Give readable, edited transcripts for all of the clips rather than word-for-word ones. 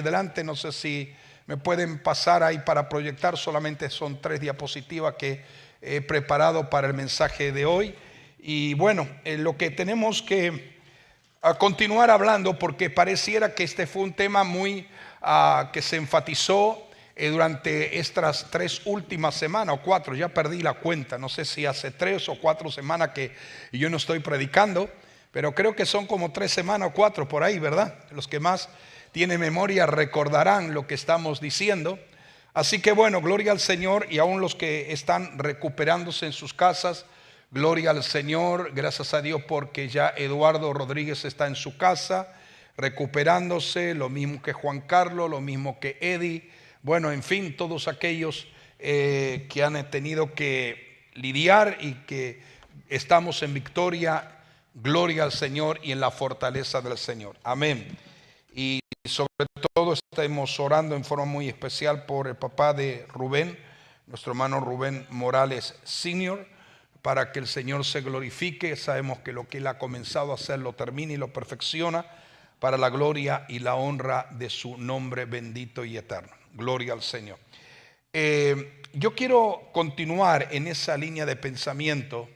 adelante, no sé si me pueden pasar ahí para proyectar. Solamente son 3 diapositivas que he preparado para el mensaje de hoy. Y bueno, lo que tenemos que continuar hablando, porque pareciera que este fue un tema muy que se enfatizó durante estas 3 últimas semanas o 4, ya perdí la cuenta, no sé si hace 3 o 4 semanas que yo no estoy predicando, pero creo que son como 3 semanas o 4 por ahí, ¿verdad? Los que más tienen memoria recordarán lo que estamos diciendo. Así que bueno, gloria al Señor, y aún los que están recuperándose en sus casas, gloria al Señor, gracias a Dios porque ya Eduardo Rodríguez está en su casa recuperándose, lo mismo que Juan Carlos, lo mismo que Eddie, bueno, en fin, todos aquellos que han tenido que lidiar y que estamos en victoria, gloria al Señor y en la fortaleza del Señor, amén. Y sobre todo estamos orando en forma muy especial por el papá de Rubén, nuestro hermano Rubén Morales Sr., para que el Señor se glorifique. Sabemos que lo que Él ha comenzado a hacer lo termina y lo perfecciona para la gloria y la honra de su nombre bendito y eterno. Gloria al Señor. Yo quiero continuar en esa línea de pensamiento.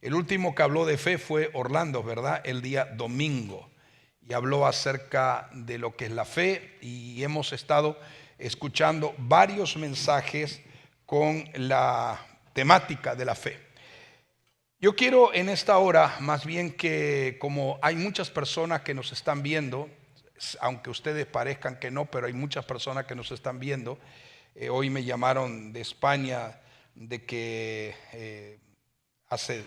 El último que habló de fe fue Orlando, ¿verdad? El día domingo. Y habló acerca de lo que es la fe, y hemos estado escuchando varios mensajes con la temática de la fe. Yo quiero en esta hora, más bien, que como hay muchas personas que nos están viendo, aunque ustedes parezcan que no, pero hay muchas personas que nos están viendo. Hoy me llamaron de España de que hace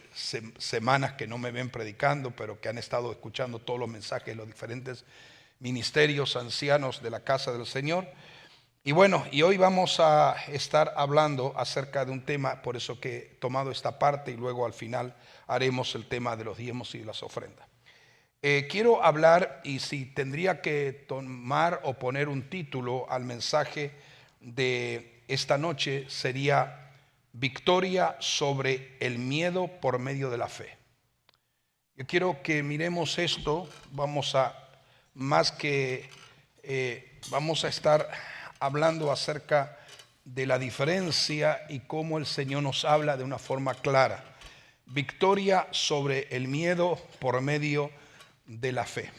semanas que no me ven predicando, pero que han estado escuchando todos los mensajes de los diferentes ministerios ancianos de la casa del Señor. Y bueno, y hoy vamos a estar hablando acerca de un tema, por eso que he tomado esta parte, y luego al final haremos el tema de los diezmos y de las ofrendas. Quiero hablar, y si tendría que tomar o poner un título al mensaje de esta noche, sería Victoria sobre el miedo por medio de la fe. Yo quiero que miremos esto. Vamos a estar hablando acerca de la diferencia y cómo el Señor nos habla de una forma clara. Victoria sobre el miedo por medio de la fe.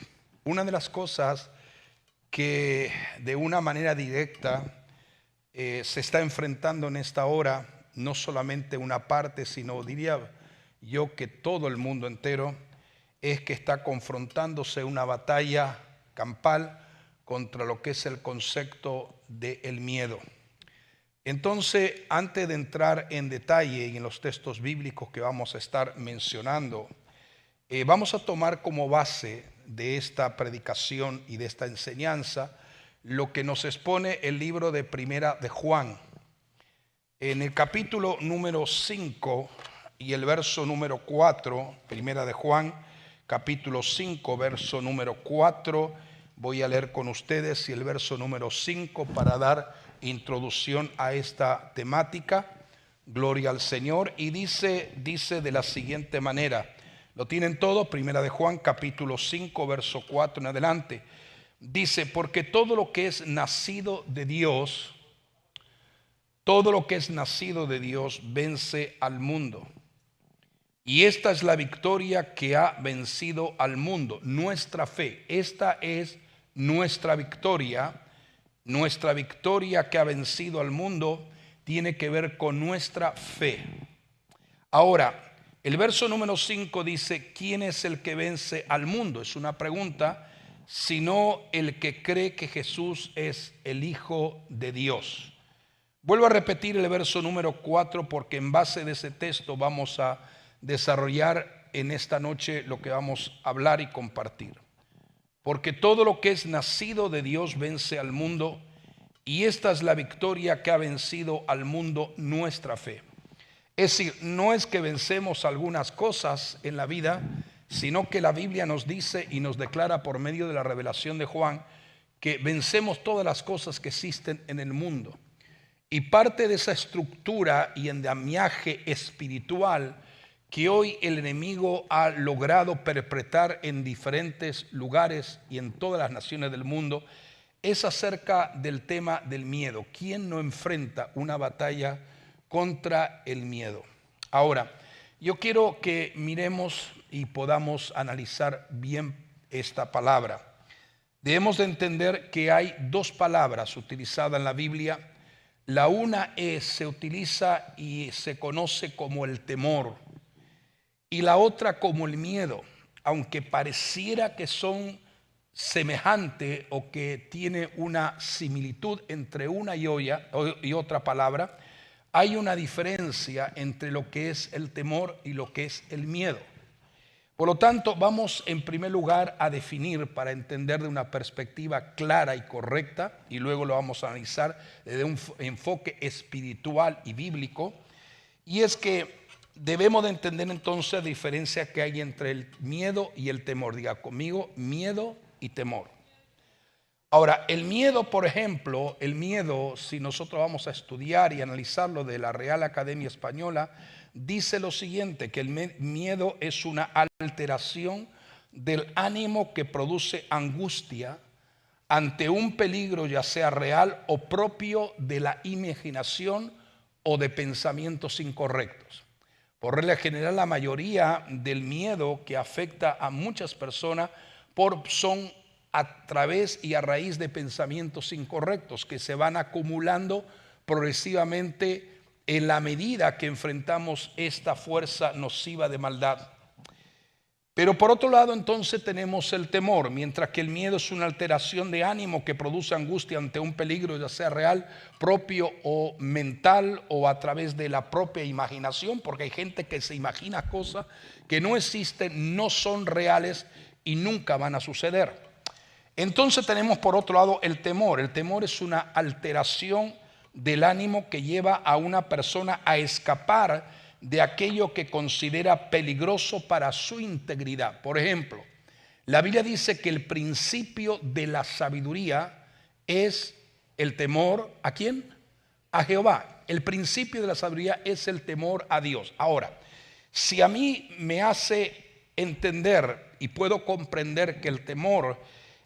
Una de las cosas que de una manera directa se está enfrentando en esta hora, no solamente una parte, sino diría yo que todo el mundo entero, es que está confrontándose una batalla campal contra lo que es el concepto del miedo. Entonces, antes de entrar en detalle y en los textos bíblicos que vamos a estar mencionando, vamos a tomar como base de esta predicación y de esta enseñanza lo que nos expone el libro de Primera de Juan. En el capítulo número 5 y el verso número 4, Primera de Juan, capítulo 5, verso número 4, voy a leer con ustedes, y el verso número 5 para dar introducción a esta temática. Gloria al Señor. Y dice de la siguiente manera, lo tienen todo, Primera de Juan, capítulo 5, verso 4 en adelante. Dice, porque todo lo que es nacido de Dios, todo lo que es nacido de Dios vence al mundo. Y esta es la victoria que ha vencido al mundo, nuestra fe. Esta es nuestra victoria que ha vencido al mundo, tiene que ver con nuestra fe. Ahora, el verso número 5 dice, ¿quién es el que vence al mundo? Es una pregunta, sino el que cree que Jesús es el Hijo de Dios. Vuelvo a repetir el verso número 4 porque en base de ese texto vamos a desarrollar en esta noche lo que vamos a hablar y compartir. Porque todo lo que es nacido de Dios vence al mundo, y esta es la victoria que ha vencido al mundo, nuestra fe. Es decir, no es que vencemos algunas cosas en la vida, sino que la Biblia nos dice y nos declara por medio de la revelación de Juan que vencemos todas las cosas que existen en el mundo. Y parte de esa estructura y andamiaje espiritual que hoy el enemigo ha logrado perpetrar en diferentes lugares y en todas las naciones del mundo es acerca del tema del miedo. ¿Quién no enfrenta una batalla contra el miedo? Ahora, yo quiero que miremos y podamos analizar bien esta palabra. Debemos de entender que hay dos palabras utilizadas en la Biblia. La una se utiliza y se conoce como el temor, y la otra como el miedo, aunque pareciera que son semejantes o que tiene una similitud entre una y otra palabra. Hay una diferencia entre lo que es el temor y lo que es el miedo. Por lo tanto, vamos en primer lugar a definir para entender de una perspectiva clara y correcta, y luego lo vamos a analizar desde un enfoque espiritual y bíblico. Y es que debemos de entender entonces la diferencia que hay entre el miedo y el temor. Diga conmigo, miedo y temor. Ahora, el miedo, por ejemplo, el miedo, si nosotros vamos a estudiar y analizarlo de la Real Academia Española, dice lo siguiente, que el miedo es una alteración del ánimo que produce angustia ante un peligro, ya sea real o propio de la imaginación o de pensamientos incorrectos. Por regla general, la mayoría del miedo que afecta a muchas personas son a través y a raíz de pensamientos incorrectos que se van acumulando progresivamente en la medida que enfrentamos esta fuerza nociva de maldad. Pero por otro lado, entonces tenemos el temor. Mientras que el miedo es una alteración de ánimo que produce angustia ante un peligro, ya sea real, propio o mental, o a través de la propia imaginación, porque hay gente que se imagina cosas que no existen, no son reales y nunca van a suceder. Entonces tenemos por otro lado el temor. El temor es una alteración del ánimo que lleva a una persona a escapar de aquello que considera peligroso para su integridad. Por ejemplo, la Biblia dice que el principio de la sabiduría es el temor. ¿A quién? A Jehová. El principio de la sabiduría es el temor a Dios. Ahora, si a mí me hace entender y puedo comprender que el temor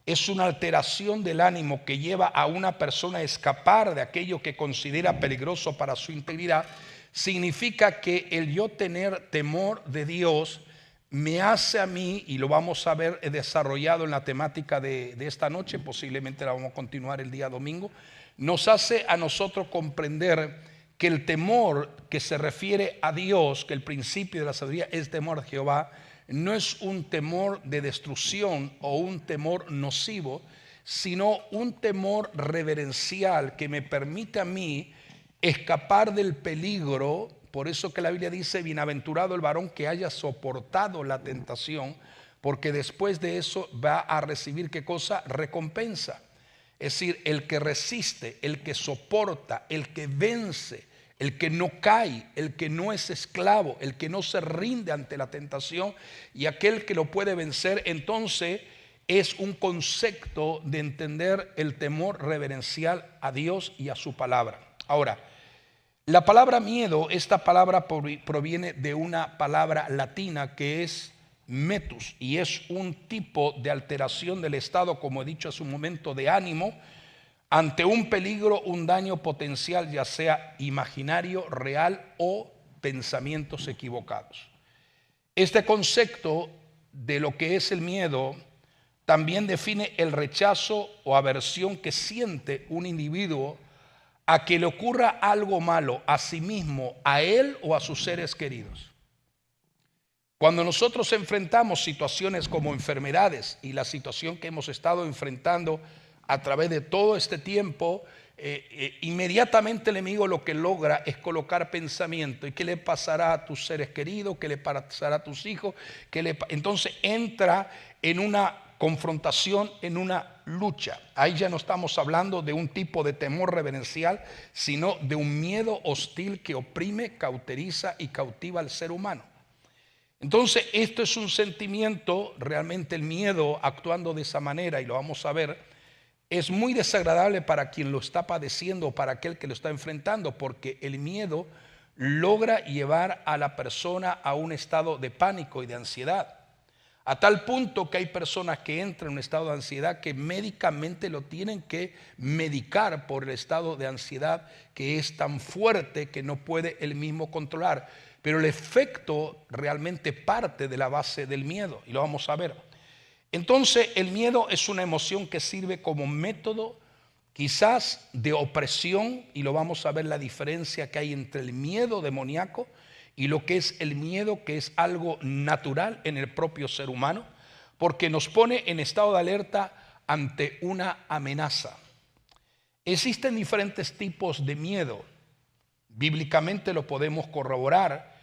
es una alteración del ánimo que lleva a una persona a escapar de aquello que considera peligroso para su integridad, significa que el yo tener temor de Dios me hace a mí, y lo vamos a ver desarrollado en la temática de esta noche, posiblemente la vamos a continuar el día domingo, nos hace a nosotros comprender que el temor que se refiere a Dios, que el principio de la sabiduría es temor a Jehová, no es un temor de destrucción o un temor nocivo, sino un temor reverencial que me permite a mí escapar del peligro. Por eso que la Biblia dice, bienaventurado el varón que haya soportado la tentación, porque después de eso va a recibir, ¿qué cosa? Recompensa. Es decir, el que resiste, el que soporta, el que vence, el que no cae, el que no es esclavo, el que no se rinde ante la tentación, y aquel que lo puede vencer, entonces es un concepto de entender el temor reverencial a Dios y a su palabra. Ahora, la palabra miedo, esta palabra proviene de una palabra latina que es metus, y es un tipo de alteración del estado, como he dicho hace un momento, de ánimo ante un peligro, un daño potencial, ya sea imaginario, real o pensamientos equivocados. Este concepto de lo que es el miedo también define el rechazo o aversión que siente un individuo a que le ocurra algo malo a sí mismo, a él o a sus seres queridos. Cuando nosotros enfrentamos situaciones como enfermedades, y la situación que hemos estado enfrentando a través de todo este tiempo, inmediatamente el enemigo lo que logra es colocar pensamiento. ¿Y qué le pasará a tus seres queridos? ¿Qué le pasará a tus hijos? Entonces entra en una confrontación, en una lucha. Ahí ya no estamos hablando de un tipo de temor reverencial, sino de un miedo hostil que oprime, cauteriza y cautiva al ser humano. Entonces esto es un sentimiento, realmente el miedo actuando de esa manera, y lo vamos a ver, es muy desagradable para quien lo está padeciendo o para aquel que lo está enfrentando, porque el miedo logra llevar a la persona a un estado de pánico y de ansiedad. A tal punto que hay personas que entran en un estado de ansiedad que médicamente lo tienen que medicar por el estado de ansiedad que es tan fuerte que no puede él mismo controlar. Pero el efecto realmente parte de la base del miedo y lo vamos a ver. Entonces el miedo es una emoción que sirve como método quizás de opresión, y lo vamos a ver la diferencia que hay entre el miedo demoníaco y lo que es el miedo, que es algo natural en el propio ser humano, porque nos pone en estado de alerta ante una amenaza. Existen diferentes tipos de miedo. Bíblicamente lo podemos corroborar,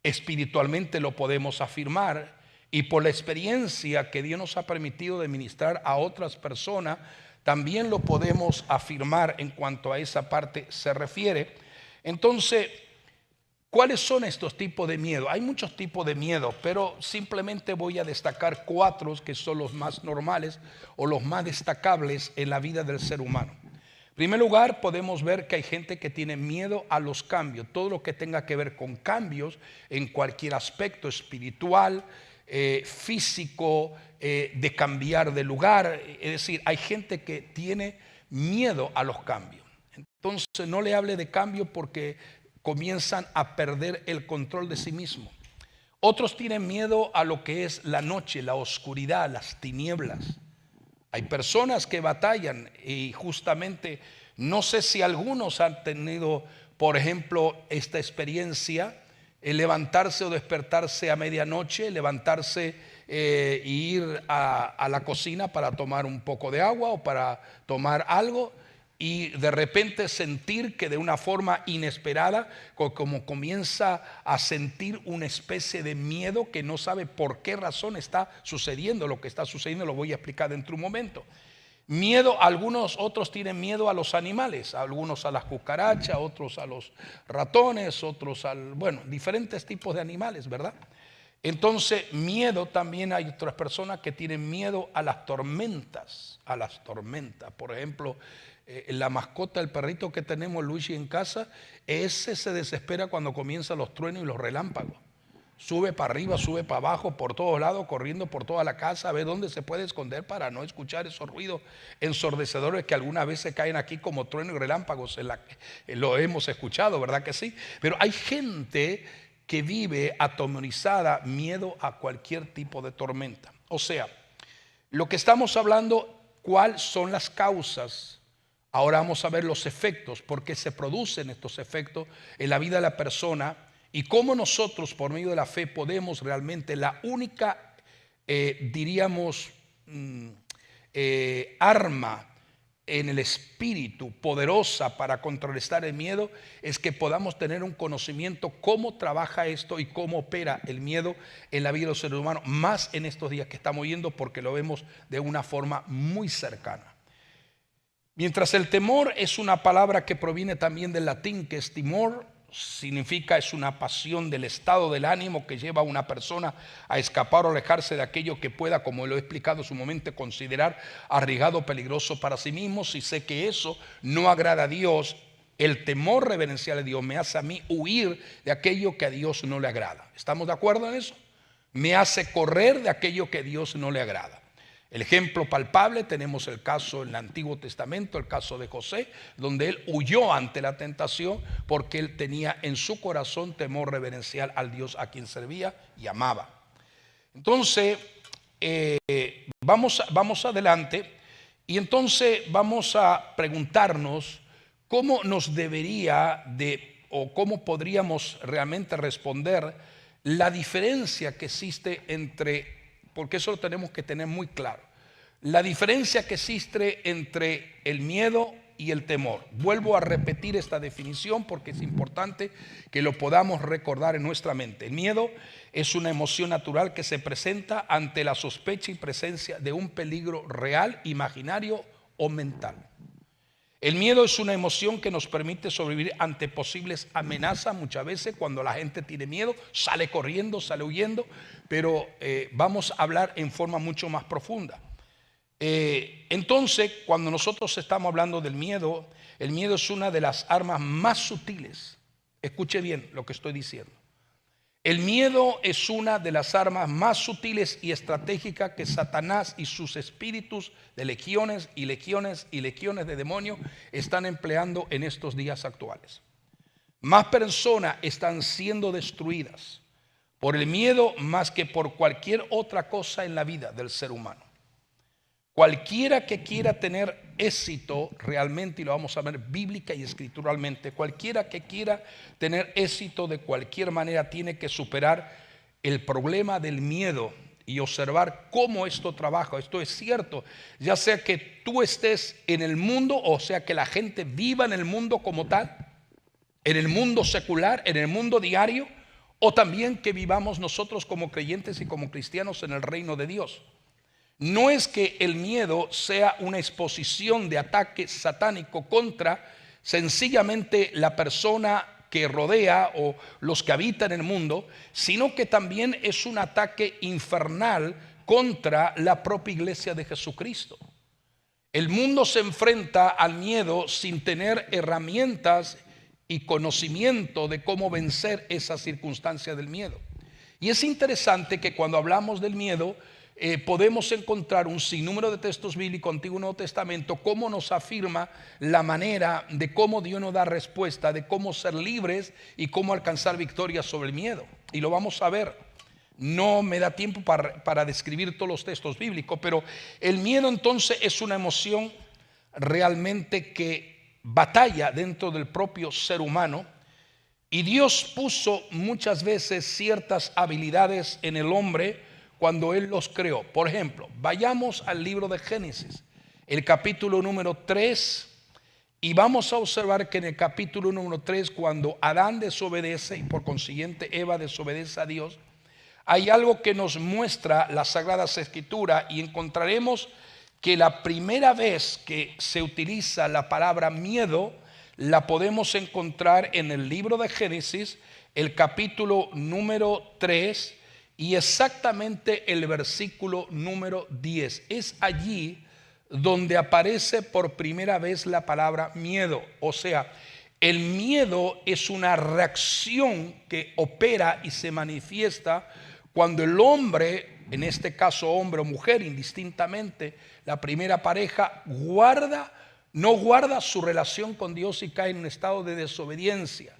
espiritualmente lo podemos afirmar, y por la experiencia que Dios nos ha permitido de ministrar a otras personas, también lo podemos afirmar en cuanto a esa parte se refiere. Entonces, ¿cuáles son estos tipos de miedo? Hay muchos tipos de miedo, pero simplemente voy a destacar 4 que son los más normales o los más destacables en la vida del ser humano. En primer lugar, podemos ver que hay gente que tiene miedo a los cambios, todo lo que tenga que ver con cambios en cualquier aspecto espiritual, físico, de cambiar de lugar. Es decir, hay gente que tiene miedo a los cambios. Entonces no le hable de cambio porque comienzan a perder el control de sí mismos. Otros tienen miedo a lo que es la noche, la oscuridad, las tinieblas. Hay personas que batallan y justamente no sé si algunos han tenido, por ejemplo, esta experiencia, el levantarse o despertarse a medianoche, levantarse e ir a la cocina para tomar un poco de agua o para tomar algo, y de repente sentir que de una forma inesperada, como comienza a sentir una especie de miedo que no sabe por qué razón está sucediendo lo que está sucediendo. Lo voy a explicar dentro de un momento. Miedo, algunos otros tienen miedo a los animales, algunos a las cucarachas, otros a los ratones, otros diferentes tipos de animales, ¿verdad? Entonces, miedo también hay otras personas que tienen miedo a las tormentas, Por ejemplo, la mascota, el perrito que tenemos, Luigi, en casa, ese se desespera cuando comienzan los truenos y los relámpagos. Sube para arriba, sube para abajo, por todos lados, corriendo por toda la casa, a ver dónde se puede esconder para no escuchar esos ruidos ensordecedores que algunas veces caen aquí como truenos y relámpagos. Lo hemos escuchado, ¿verdad que sí? Pero hay gente que vive atemorizada, miedo a cualquier tipo de tormenta. O sea, lo que estamos hablando, ¿cuáles son las causas? Ahora vamos a ver los efectos, por qué se producen estos efectos en la vida de la persona y cómo nosotros por medio de la fe podemos realmente, la única, arma en el espíritu poderosa para contrarrestar el miedo es que podamos tener un conocimiento cómo trabaja esto y cómo opera el miedo en la vida de los seres humanos, más en estos días que estamos viendo, porque lo vemos de una forma muy cercana. Mientras el temor es una palabra que proviene también del latín, que es timor, significa es una pasión del estado del ánimo que lleva a una persona a escapar o alejarse de aquello que pueda, como lo he explicado en su momento, considerar arriesgado, peligroso para sí mismo. Si sé que eso no agrada a Dios, el temor reverencial a Dios me hace a mí huir de aquello que a Dios no le agrada. ¿Estamos de acuerdo en eso? Me hace correr de aquello que a Dios no le agrada. El ejemplo palpable, tenemos el caso en el Antiguo Testamento, el caso de José, donde él huyó ante la tentación porque él tenía en su corazón temor reverencial al Dios a quien servía y amaba. Entonces, vamos adelante, y entonces vamos a preguntarnos cómo nos debería o cómo podríamos realmente responder la diferencia que existe entre, porque eso lo tenemos que tener muy claro, la diferencia que existe entre el miedo y el temor. Vuelvo a repetir esta definición porque es importante que lo podamos recordar en nuestra mente. El miedo es una emoción natural que se presenta ante la sospecha y presencia de un peligro real, imaginario o mental. El miedo es una emoción que nos permite sobrevivir ante posibles amenazas. Muchas veces cuando la gente tiene miedo sale corriendo, sale huyendo, pero vamos a hablar en forma mucho más profunda. Entonces, cuando nosotros estamos hablando del miedo, el miedo es una de las armas más sutiles. Escuche bien lo que estoy diciendo. El miedo es una de las armas más sutiles y estratégicas que Satanás y sus espíritus de legiones y legiones y legiones de demonios están empleando en estos días actuales. Más personas están siendo destruidas por el miedo más que por cualquier otra cosa en la vida del ser humano. Cualquiera que quiera tener éxito realmente, y lo vamos a ver bíblica y escrituralmente, cualquiera que quiera tener éxito de cualquier manera tiene que superar el problema del miedo y observar cómo esto trabaja. Esto es cierto, ya sea que tú estés en el mundo, o sea que la gente viva en el mundo como tal, en el mundo secular, en el mundo diario, o también que vivamos nosotros como creyentes y como cristianos en el reino de Dios. No es que el miedo sea una exposición de ataque satánico contra sencillamente la persona que rodea o los que habitan el mundo, sino que también es un ataque infernal contra la propia iglesia de Jesucristo. El mundo se enfrenta al miedo sin tener herramientas y conocimiento de cómo vencer esa circunstancia del miedo. Y es interesante que cuando hablamos del miedo, podemos encontrar un sinnúmero de textos bíblicos, Antiguo y Nuevo Testamento, cómo nos afirma la manera de cómo Dios nos da respuesta, de cómo ser libres y cómo alcanzar victoria sobre el miedo. Y lo vamos a ver. No me da tiempo para describir todos los textos bíblicos, pero el miedo entonces es una emoción realmente que batalla dentro del propio ser humano. Y Dios puso muchas veces ciertas habilidades en el hombre cuando Él los creó. Por ejemplo, vayamos al libro de Génesis, el capítulo número 3, y vamos a observar que en el capítulo número 3, cuando Adán desobedece y por consiguiente Eva desobedece a Dios, hay algo que nos muestra las Sagradas Escrituras, y encontraremos que la primera vez que se utiliza la palabra miedo la podemos encontrar en el libro de Génesis, el capítulo número 3, y exactamente el versículo número 10. Es allí donde aparece por primera vez la palabra miedo. O sea, el miedo es una reacción que opera y se manifiesta cuando el hombre, en este caso hombre o mujer, indistintamente, la primera pareja no guarda su relación con Dios y cae en un estado de desobediencia.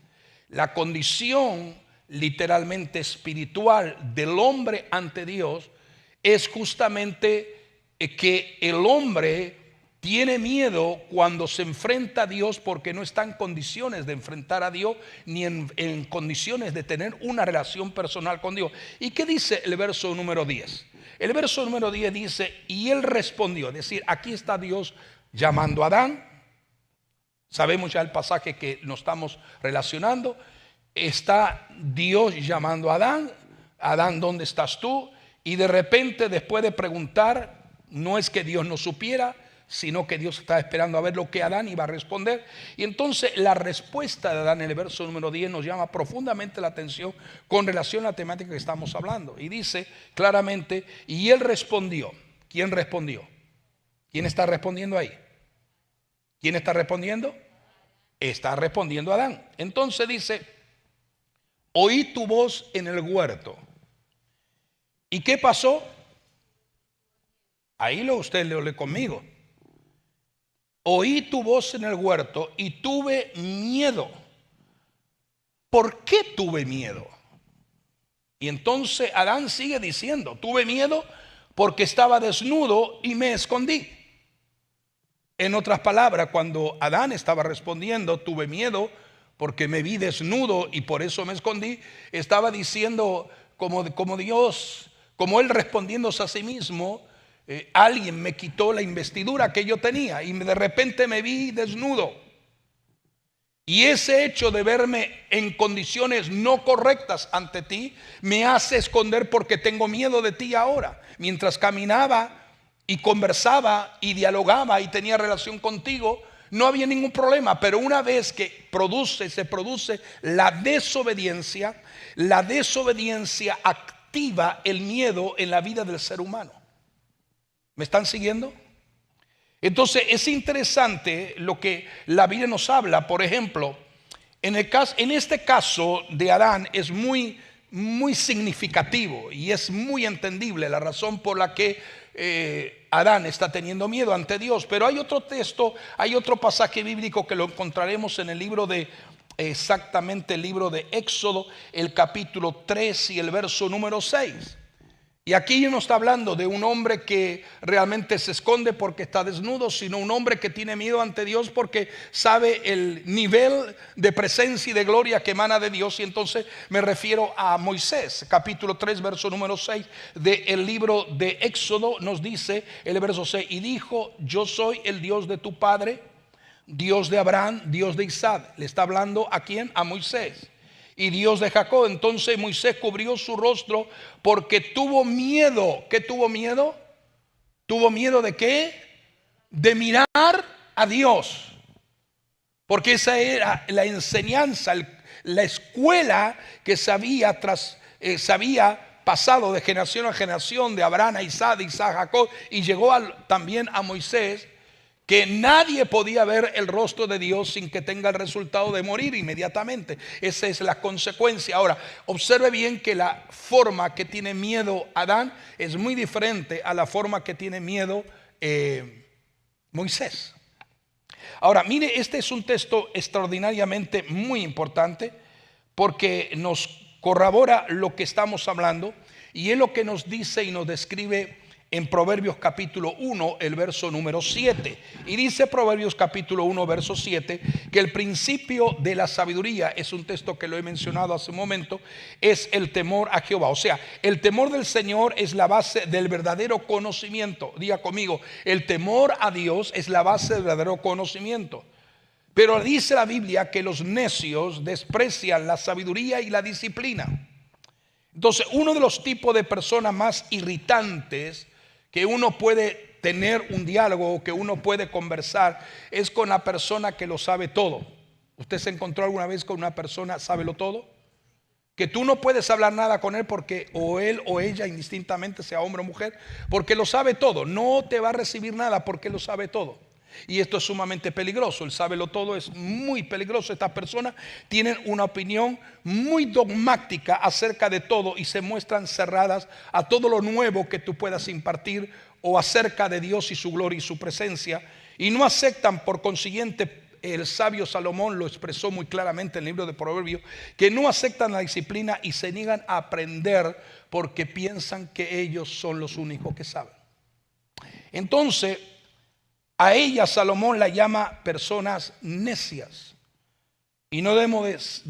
La condición literalmente espiritual del hombre ante Dios es justamente que el hombre tiene miedo cuando se enfrenta a Dios, porque no está en condiciones de enfrentar a Dios ni en condiciones de tener una relación personal con Dios. ¿Y qué dice el verso número 10? El verso número 10 dice: y él respondió, es decir, aquí está Dios llamando a Adán. Sabemos ya el pasaje que nos estamos relacionando. Está Dios llamando a Adán. Adán, ¿dónde estás tú? Y de repente, después de preguntar, no es que Dios no supiera, sino que Dios estaba esperando a ver lo que Adán iba a responder. Y entonces la respuesta de Adán en el verso número 10 nos llama profundamente la atención con relación a la temática que estamos hablando. Y dice claramente: y él respondió. ¿Quién respondió? ¿Quién está respondiendo ahí? ¿Quién está respondiendo? Está respondiendo Adán. Entonces dice: oí tu voz en el huerto. ¿Y qué pasó? Ahí usted lo lee conmigo. Oí tu voz en el huerto y tuve miedo. ¿Por qué tuve miedo? Y entonces Adán sigue diciendo: tuve miedo porque estaba desnudo y me escondí. En otras palabras, cuando Adán estaba respondiendo, tuve miedo porque me vi desnudo y por eso me escondí, estaba diciendo como Dios, como él respondiéndose a sí mismo: alguien me quitó la investidura que yo tenía y de repente me vi desnudo. Y ese hecho de verme en condiciones no correctas ante ti me hace esconder porque tengo miedo de ti ahora. Mientras caminaba y conversaba y dialogaba y tenía relación contigo, no había ningún problema. Pero una vez que se produce la desobediencia activa el miedo en la vida del ser humano. ¿Me están siguiendo? Entonces es interesante lo que la Biblia nos habla. Por ejemplo, en este caso de Adán es muy muy significativo y es muy entendible la razón por la que Adán está teniendo miedo ante Dios. Pero hay otro texto, hay otro pasaje bíblico que lo encontraremos en el libro de, exactamente el libro de Éxodo, el capítulo 3 y el verso número 6. Y aquí no está hablando de un hombre que realmente se esconde porque está desnudo, sino un hombre que tiene miedo ante Dios porque sabe el nivel de presencia y de gloria que emana de Dios. Y entonces me refiero a Moisés, capítulo 3, verso número 6 del libro de Éxodo. Nos dice el verso 6: y dijo, yo soy el Dios de tu padre, Dios de Abraham, Dios de Isaac. Le está hablando ¿a quién? A Moisés. Y Dios de Jacob. Entonces Moisés cubrió su rostro porque tuvo miedo. ¿Qué tuvo miedo? ¿Tuvo miedo de qué? De mirar a Dios. Porque esa era la enseñanza, la escuela que se había pasado de generación a generación, de Abraham a Isaac, de Isaac a Jacob, y llegó también a Moisés, que nadie podía ver el rostro de Dios sin que tenga el resultado de morir inmediatamente. Esa es la consecuencia. Ahora, observe bien que la forma que tiene miedo Adán es muy diferente a la forma que tiene miedo Moisés. Ahora, mire, este es un texto extraordinariamente muy importante porque nos corrobora lo que estamos hablando y es lo que nos dice y nos describe en Proverbios capítulo 1, el verso número 7. Y dice Proverbios capítulo 1, verso 7, que el principio de la sabiduría, es un texto que lo he mencionado hace un momento, es el temor a Jehová. O sea, el temor del Señor es la base del verdadero conocimiento. Diga conmigo, el temor a Dios es la base del verdadero conocimiento. Pero dice la Biblia que los necios desprecian la sabiduría y la disciplina. Entonces, uno de los tipos de personas más irritantes que uno puede tener un diálogo, que uno puede conversar, es con la persona que lo sabe todo. ¿Usted se encontró alguna vez con una persona sábelo todo? Que tú no puedes hablar nada con él porque o él o ella, indistintamente sea hombre o mujer, porque lo sabe todo. No te va a recibir nada porque lo sabe todo. Y esto es sumamente peligroso. El sábelo todo es muy peligroso. Estas personas tienen una opinión muy dogmática acerca de todo y se muestran cerradas a todo lo nuevo que tú puedas impartir o acerca de Dios y su gloria y su presencia, y no aceptan. Por consiguiente, el sabio Salomón lo expresó muy claramente en el libro de Proverbios, que no aceptan la disciplina y se niegan a aprender porque piensan que ellos son los únicos que saben. Entonces, a ella Salomón la llama personas necias. Y no debemos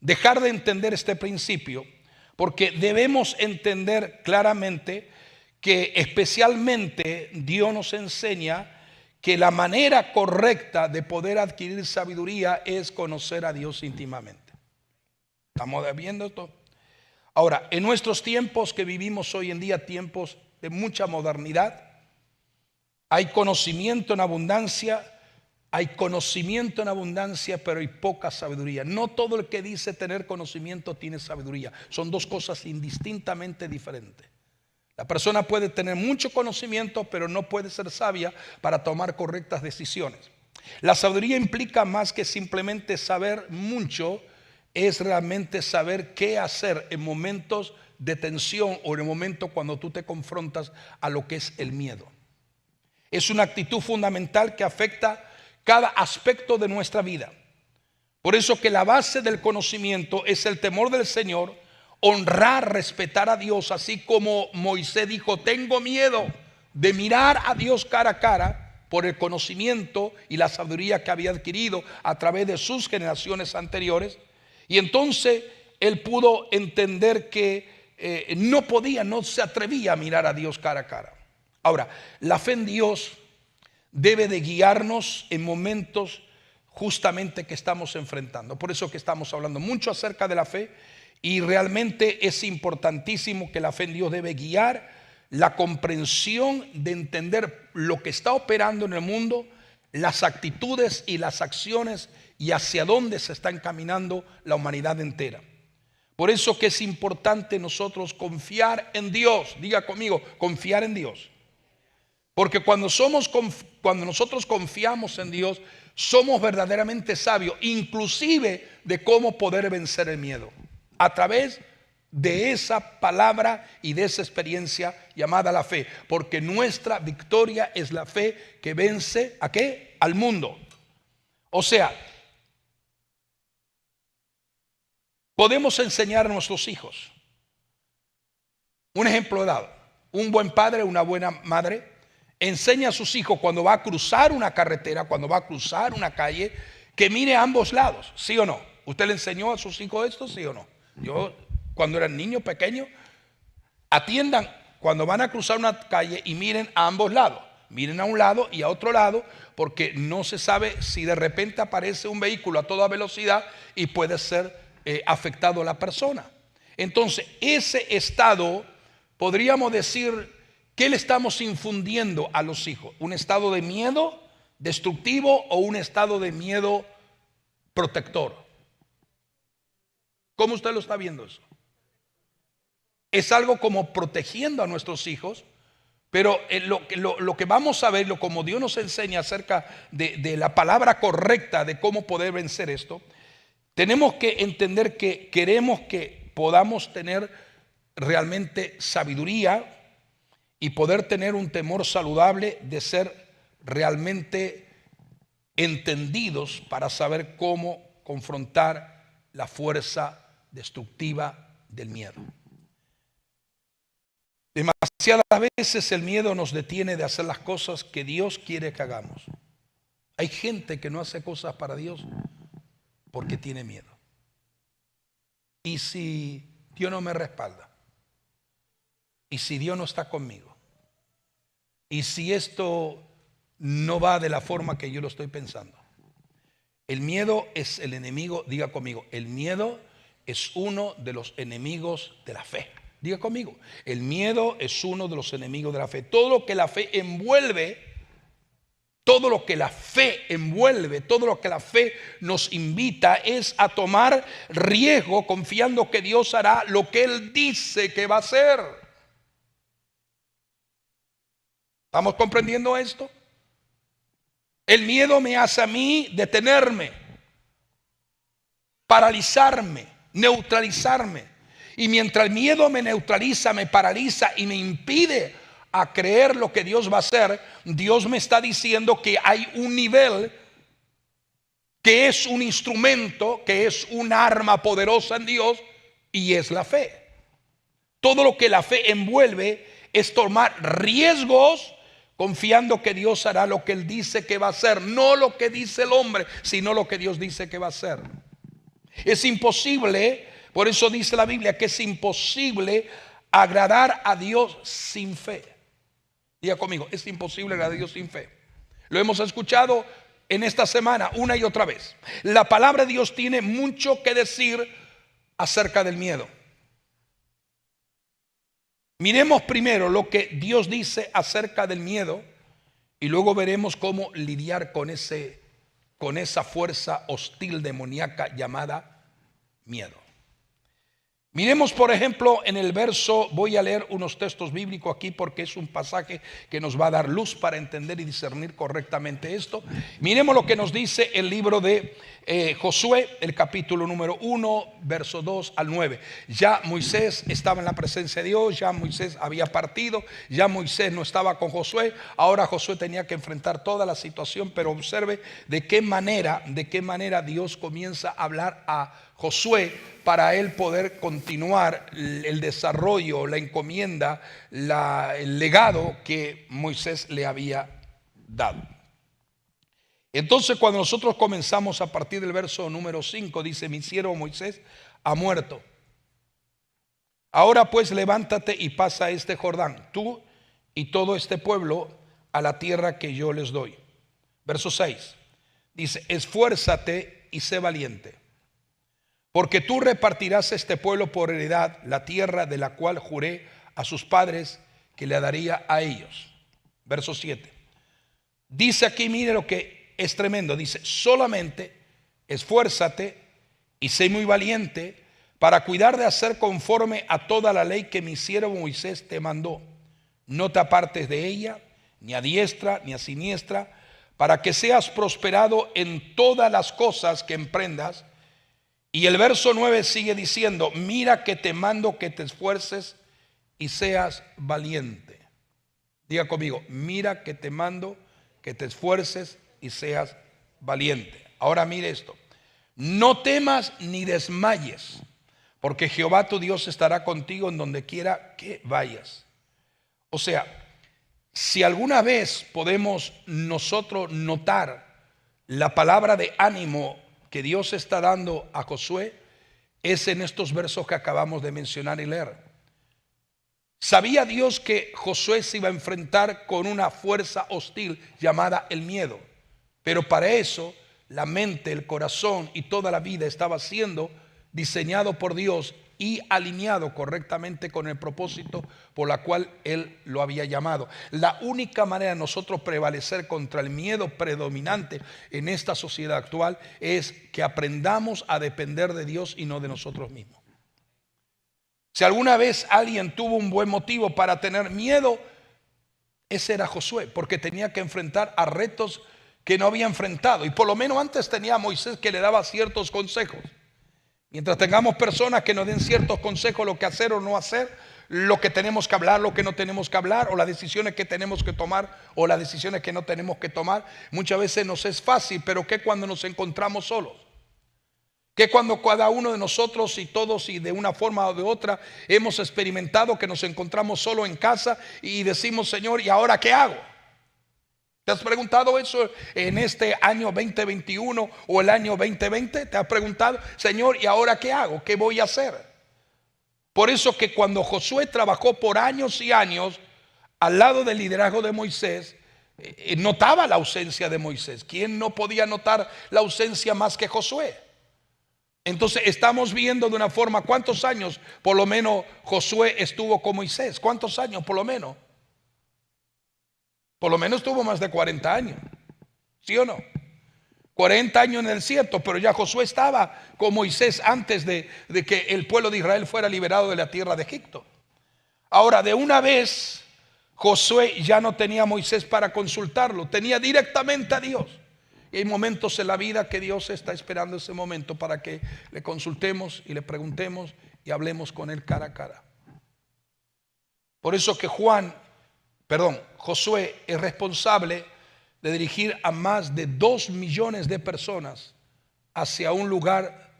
dejar de entender este principio, porque debemos entender claramente que especialmente Dios nos enseña que la manera correcta de poder adquirir sabiduría es conocer a Dios íntimamente. ¿Estamos viendo esto? Ahora, en nuestros tiempos que vivimos hoy en día, tiempos de mucha modernidad, hay conocimiento en abundancia, pero hay poca sabiduría. No todo el que dice tener conocimiento tiene sabiduría. Son dos cosas indistintamente diferentes. La persona puede tener mucho conocimiento, pero no puede ser sabia para tomar correctas decisiones. La sabiduría implica más que simplemente saber mucho, es realmente saber qué hacer en momentos de tensión o en el momento cuando tú te confrontas a lo que es el miedo. Es una actitud fundamental que afecta cada aspecto de nuestra vida. Por eso que la base del conocimiento es el temor del Señor, honrar, respetar a Dios, así como Moisés dijo, tengo miedo de mirar a Dios cara a cara por el conocimiento y la sabiduría que había adquirido a través de sus generaciones anteriores. Y entonces él pudo entender que no se atrevía a mirar a Dios cara a cara. Ahora, la fe en Dios debe de guiarnos en momentos justamente que estamos enfrentando. Por eso que estamos hablando mucho acerca de la fe, y realmente es importantísimo que la fe en Dios debe guiar la comprensión de entender lo que está operando en el mundo, las actitudes y las acciones y hacia dónde se está encaminando la humanidad entera. Por eso que es importante nosotros confiar en Dios. Diga conmigo, confiar en Dios. Porque cuando nosotros confiamos en Dios, somos verdaderamente sabios, inclusive de cómo poder vencer el miedo, a través de esa palabra y de esa experiencia llamada la fe. Porque nuestra victoria es la fe que vence ¿a qué? Al mundo. O sea, podemos enseñar a nuestros hijos. Un ejemplo dado: un buen padre, una buena madre enseña a sus hijos cuando va a cruzar una carretera, cuando va a cruzar una calle, que mire a ambos lados, ¿sí o no? ¿Usted le enseñó a sus hijos esto, sí o no? Yo, cuando eran niños pequeños, atiendan cuando van a cruzar una calle y miren a ambos lados. Miren a un lado y a otro lado, porque no se sabe si de repente aparece un vehículo a toda velocidad y puede ser afectado a la persona. Entonces, ese estado, podríamos decir, ¿qué le estamos infundiendo a los hijos? ¿Un estado de miedo destructivo o un estado de miedo protector? ¿Cómo usted lo está viendo eso? Es algo como protegiendo a nuestros hijos, pero lo que vamos a ver, como Dios nos enseña acerca de la palabra correcta de cómo poder vencer esto, tenemos que entender que queremos que podamos tener realmente sabiduría y poder tener un temor saludable de ser realmente entendidos para saber cómo confrontar la fuerza destructiva del miedo. Demasiadas veces el miedo nos detiene de hacer las cosas que Dios quiere que hagamos. Hay gente que no hace cosas para Dios porque tiene miedo. ¿Y si Dios no me respalda? ¿Y si Dios no está conmigo? ¿Y si esto no va de la forma que yo lo estoy pensando? El miedo es el enemigo, diga conmigo, el miedo es uno de los enemigos de la fe. Diga conmigo, el miedo es uno de los enemigos de la fe. Todo lo que la fe envuelve, todo lo que la fe envuelve, todo lo que la fe nos invita es a tomar riesgo confiando que Dios hará lo que Él dice que va a hacer. ¿Estamos comprendiendo esto? El miedo me hace a mí detenerme, paralizarme, neutralizarme. Y mientras el miedo me neutraliza, me paraliza y me impide a creer lo que Dios va a hacer, Dios me está diciendo que hay un nivel que es un instrumento, que es un arma poderosa en Dios, y es la fe. Todo lo que la fe envuelve es tomar riesgos confiando que Dios hará lo que Él dice que va a hacer, no lo que dice el hombre, sino lo que Dios dice que va a hacer. Es imposible, por eso dice la Biblia que es imposible agradar a Dios sin fe. Diga conmigo, es imposible agradar a Dios sin fe. Lo hemos escuchado en esta semana una y otra vez. La palabra de Dios tiene mucho que decir acerca del miedo. Miremos primero lo que Dios dice acerca del miedo y luego veremos cómo lidiar con esa fuerza hostil demoníaca llamada miedo. Miremos, por ejemplo, en el verso, voy a leer unos textos bíblicos aquí porque es un pasaje que nos va a dar luz para entender y discernir correctamente esto. Miremos lo que nos dice el libro de Josué, el capítulo número 1, verso 2 al 9. Ya Moisés estaba en la presencia de Dios, ya Moisés había partido, ya Moisés no estaba con Josué, ahora Josué tenía que enfrentar toda la situación, pero observe de qué manera Dios comienza a hablar a Josué para él poder continuar el desarrollo, la encomienda, el legado que Moisés le había dado. Entonces, cuando nosotros comenzamos a partir del verso número 5, dice: mi siervo Moisés ha muerto. Ahora pues levántate y pasa este Jordán, tú y todo este pueblo, a la tierra que yo les doy. Verso 6 dice: esfuérzate y sé valiente, porque tú repartirás este pueblo por heredad la tierra de la cual juré a sus padres que le daría a ellos. Verso 7 dice aquí, mire lo que es tremendo, dice: solamente esfuérzate y sé muy valiente para cuidar de hacer conforme a toda la ley que mi siervo Moisés te mandó. No te apartes de ella ni a diestra, ni a siniestra, para que seas prosperado en todas las cosas que emprendas. Y el verso 9 sigue diciendo, mira que te mando que te esfuerces y seas valiente. Diga conmigo, mira que te mando que te esfuerces y seas valiente. Ahora mire esto, no temas ni desmayes, porque Jehová tu Dios estará contigo en donde quiera que vayas. O sea, si alguna vez podemos nosotros notar la palabra de ánimo que Dios está dando a Josué, es en estos versos que acabamos de mencionar y leer. Sabía Dios que Josué se iba a enfrentar con una fuerza hostil llamada el miedo, pero para eso la mente, el corazón y toda la vida estaba siendo diseñado por Dios y alineado correctamente con el propósito por la cual Él lo había llamado. La única manera de nosotros prevalecer contra el miedo predominante en esta sociedad actual es que aprendamos a depender de Dios y no de nosotros mismos. Si alguna vez alguien tuvo un buen motivo para tener miedo, ese era Josué, porque tenía que enfrentar a retos que no había enfrentado. Y por lo menos antes tenía a Moisés que le daba ciertos consejos. Mientras tengamos personas que nos den ciertos consejos, lo que hacer o no hacer, lo que tenemos que hablar, lo que no tenemos que hablar, o las decisiones que tenemos que tomar, o las decisiones que no tenemos que tomar, muchas veces nos es fácil. Pero ¿qué cuando nos encontramos solos? ¿Qué cuando cada uno de nosotros y todos y de una forma o de otra hemos experimentado que nos encontramos solo en casa y decimos, Señor, ¿y ahora qué hago? ¿Te has preguntado eso en este año 2021 o el año 2020? ¿Te has preguntado, Señor, ¿y ahora qué hago? ¿Qué voy a hacer? Por eso que cuando Josué trabajó por años y años al lado del liderazgo de Moisés, notaba la ausencia de Moisés. ¿Quién no podía notar la ausencia más que Josué? Entonces estamos viendo de una forma, ¿cuántos años por lo menos Josué estuvo con Moisés? ¿Cuántos años por lo menos? Por lo menos tuvo más de 40 años, ¿sí o no? 40 años en el desierto, pero ya Josué estaba con Moisés antes de que el pueblo de Israel fuera liberado de la tierra de Egipto. Ahora, de una vez, Josué ya no tenía a Moisés para consultarlo, tenía directamente a Dios. Y hay momentos en la vida que Dios está esperando ese momento para que le consultemos y le preguntemos y hablemos con él cara a cara. Por eso que Josué es responsable de dirigir a más de 2 millones de personas hacia un lugar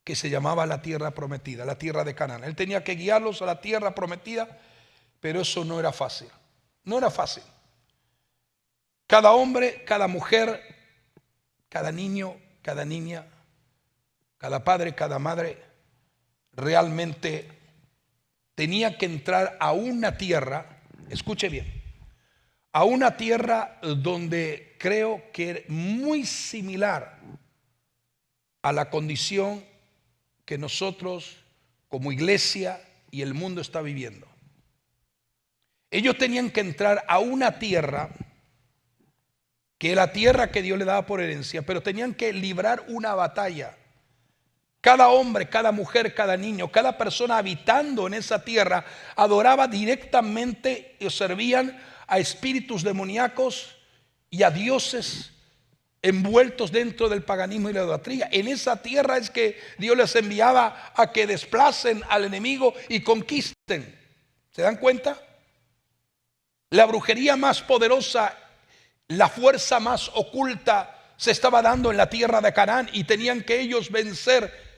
que se llamaba la tierra prometida, la tierra de Canaán. Él tenía que guiarlos a la tierra prometida, pero eso no era fácil. No era fácil. Cada hombre, cada mujer, cada niño, cada niña, cada padre, cada madre, realmente tenía que entrar a una tierra, escuche bien, a una tierra donde creo que era muy similar a la condición que nosotros como iglesia y el mundo está viviendo. Ellos tenían que entrar a una tierra que es la tierra que Dios le daba por herencia, pero tenían que librar una batalla. Cada hombre, cada mujer, cada niño, cada persona habitando en esa tierra adoraba directamente y servían a espíritus demoníacos y a dioses envueltos dentro del paganismo y la idolatría. En esa tierra es que Dios les enviaba a que desplacen al enemigo y conquisten. ¿Se dan cuenta? La brujería más poderosa, la fuerza más oculta se estaba dando en la tierra de Canaán y tenían que ellos vencer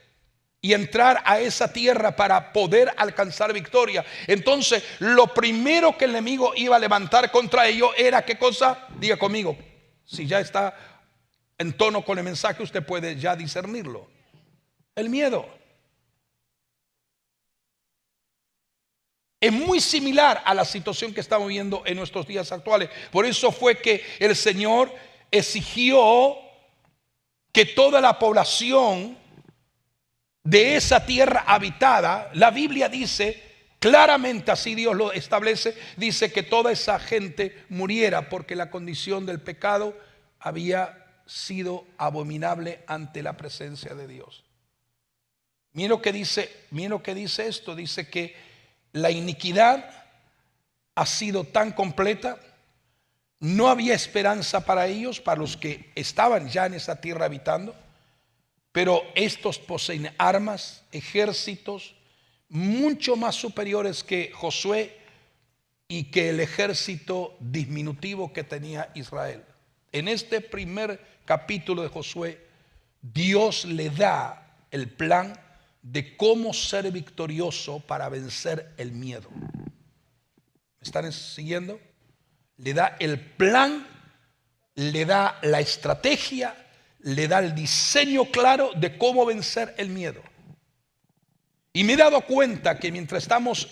y entrar a esa tierra para poder alcanzar victoria. Entonces, lo primero que el enemigo iba a levantar contra ellos era ¿qué cosa? Diga conmigo, si ya está en tono con el mensaje, usted puede ya discernirlo. El miedo. Es muy similar a la situación que estamos viendo en nuestros días actuales. Por eso fue que el Señor exigió que toda la población de esa tierra habitada, la Biblia dice claramente, así Dios lo establece, dice que toda esa gente muriera porque la condición del pecado había sido abominable ante la presencia de Dios. Miren lo que dice esto, dice que la iniquidad ha sido tan completa No había esperanza para ellos, para los que estaban ya en esa tierra habitando. Pero estos poseen armas, ejércitos mucho más superiores que Josué y que el ejército disminutivo que tenía Israel. En este primer capítulo de Josué, Dios le da el plan de cómo ser victorioso para vencer el miedo. ¿Me están siguiendo? Le da el plan, le da la estrategia, le da el diseño claro de cómo vencer el miedo. Y me he dado cuenta que mientras estamos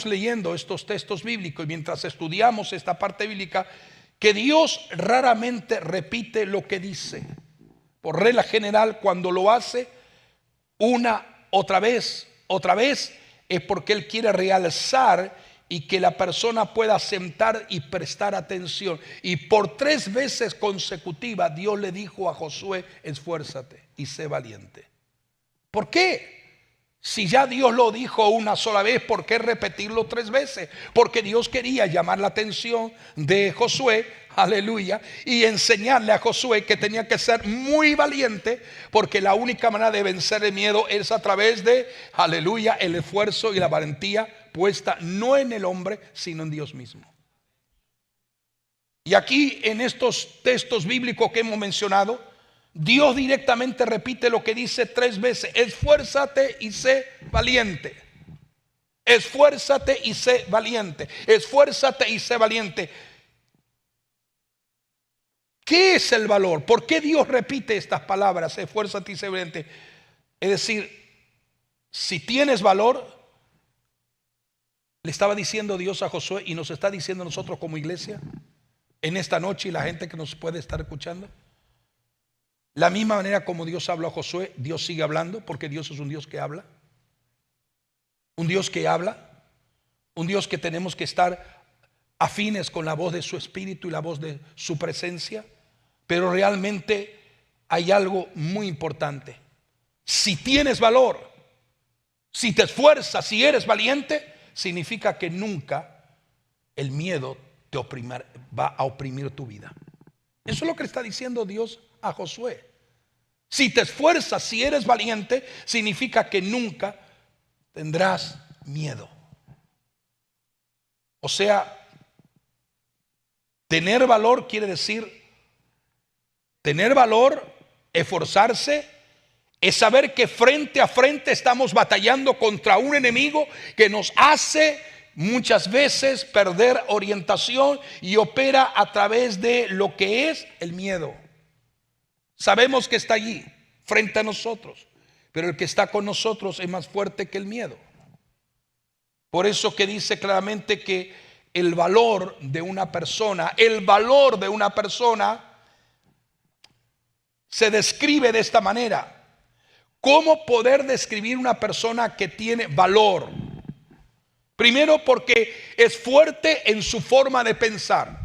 leyendo estos textos bíblicos y mientras estudiamos esta parte bíblica, que Dios raramente repite lo que dice. Por regla general, cuando lo hace otra vez, es porque Él quiere realzar y que la persona pueda sentar y prestar atención. Y por 3 veces consecutivas Dios le dijo a Josué: esfuérzate y sé valiente. ¿Por qué? Si ya Dios lo dijo una sola vez, ¿por qué repetirlo 3 veces? Porque Dios quería llamar la atención de Josué, aleluya, y enseñarle a Josué que tenía que ser muy valiente, porque la única manera de vencer el miedo es a través de, aleluya, el esfuerzo y la valentía puesta no en el hombre, sino en Dios mismo. Y aquí en estos textos bíblicos que hemos mencionado, Dios directamente repite lo que dice 3 veces: esfuérzate y sé valiente. Esfuérzate y sé valiente. Esfuérzate y sé valiente. ¿Qué es el valor? ¿Por qué Dios repite estas palabras? Esfuérzate y sé valiente. Es decir, si tienes valor, le estaba diciendo Dios a Josué y nos está diciendo a nosotros como iglesia en esta noche y la gente que nos puede estar escuchando. La misma manera como Dios habló a Josué, Dios sigue hablando, porque Dios es un Dios que habla. Un Dios que habla. Un Dios que tenemos que estar afines con la voz de su espíritu y la voz de su presencia. Pero realmente hay algo muy importante. Si tienes valor, si te esfuerzas, si eres valiente, significa que nunca el miedo va a oprimir tu vida. Eso es lo que le está diciendo Dios a Josué. Si te esfuerzas, si eres valiente, significa que nunca tendrás miedo. O sea, tener valor quiere decir, tener valor, esforzarse, es saber que frente a frente estamos batallando contra un enemigo que nos hace muchas veces perder orientación y opera a través de lo que es el miedo. Sabemos que está allí frente a nosotros, pero el que está con nosotros es más fuerte que el miedo. Por eso que dice claramente que el valor de una persona se describe de esta manera. ¿Cómo poder describir una persona que tiene valor? Primero, porque es fuerte en su forma de pensar.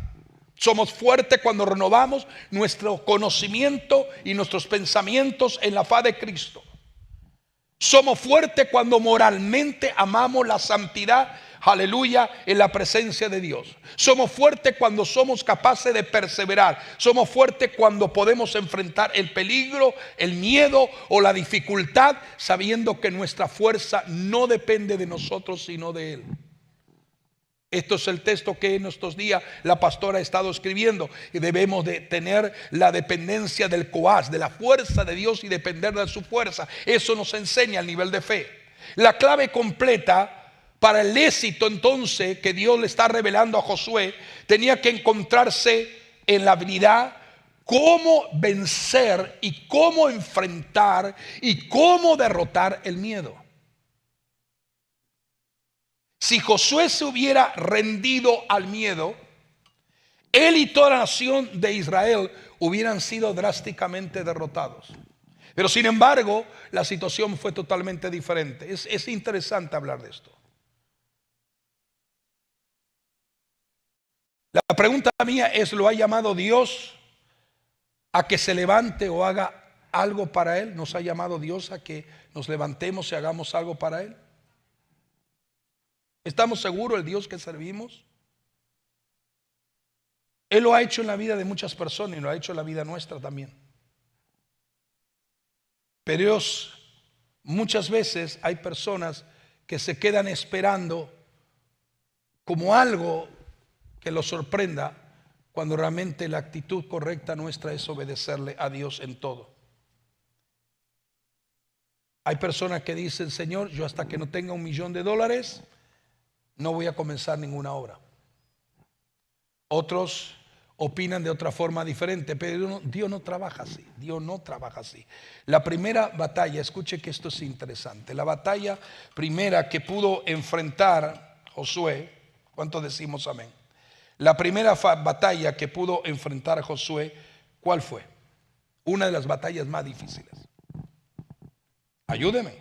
Somos fuertes cuando renovamos nuestro conocimiento y nuestros pensamientos en la faz de Cristo. Somos fuertes cuando moralmente amamos la santidad, aleluya, en la presencia de Dios. Somos fuertes cuando somos capaces de perseverar. Somos fuertes cuando podemos enfrentar el peligro, el miedo o la dificultad, sabiendo que nuestra fuerza no depende de nosotros, sino de Él. Esto es el texto que en estos días la pastora ha estado escribiendo. Y debemos de tener la dependencia del coaz, de la fuerza de Dios, y depender de su fuerza. Eso nos enseña el nivel de fe. La clave completa para el éxito entonces que Dios le está revelando a Josué tenía que encontrarse en la habilidad cómo vencer y cómo enfrentar y cómo derrotar el miedo. Si Josué se hubiera rendido al miedo, él y toda la nación de Israel hubieran sido drásticamente derrotados. Pero sin embargo, la situación fue totalmente diferente. Es interesante hablar de esto. La pregunta mía es: ¿lo ha llamado Dios a que se levante o haga algo para Él? ¿Nos ha llamado Dios a que nos levantemos y hagamos algo para Él? ¿Estamos seguros del Dios que servimos? Él lo ha hecho en la vida de muchas personas y lo ha hecho en la vida nuestra también. Pero Dios, muchas veces hay personas que se quedan esperando como algo que los sorprenda, cuando realmente la actitud correcta nuestra es obedecerle a Dios en todo. Hay personas que dicen: Señor, yo hasta que no tenga $1.000.000 no voy a comenzar ninguna obra. Otros opinan de otra forma diferente, pero Dios no trabaja así. Dios no trabaja así. La primera batalla, escuche que esto es interesante, la batalla primera que pudo enfrentar Josué, ¿cuántos decimos amén? La primera batalla que pudo enfrentar Josué, ¿cuál fue? Una de las batallas más difíciles. Ayúdeme.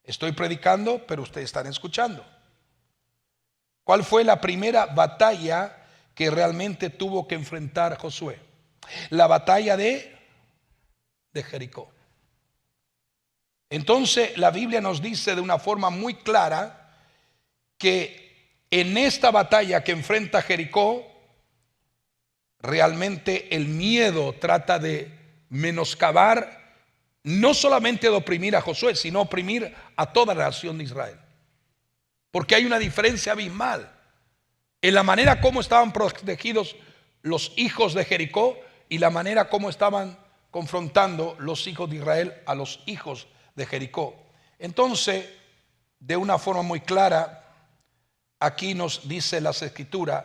Estoy predicando, pero ustedes están escuchando. ¿Cuál fue la primera batalla que realmente tuvo que enfrentar Josué? La batalla de Jericó. Entonces la Biblia nos dice de una forma muy clara que en esta batalla que enfrenta Jericó, realmente el miedo trata de menoscabar, no solamente de oprimir a Josué, sino oprimir a toda la nación de Israel. Porque hay una diferencia abismal en la manera como estaban protegidos los hijos de Jericó y la manera como estaban confrontando los hijos de Israel a los hijos de Jericó. Entonces, de una forma muy clara, aquí nos dice las Escrituras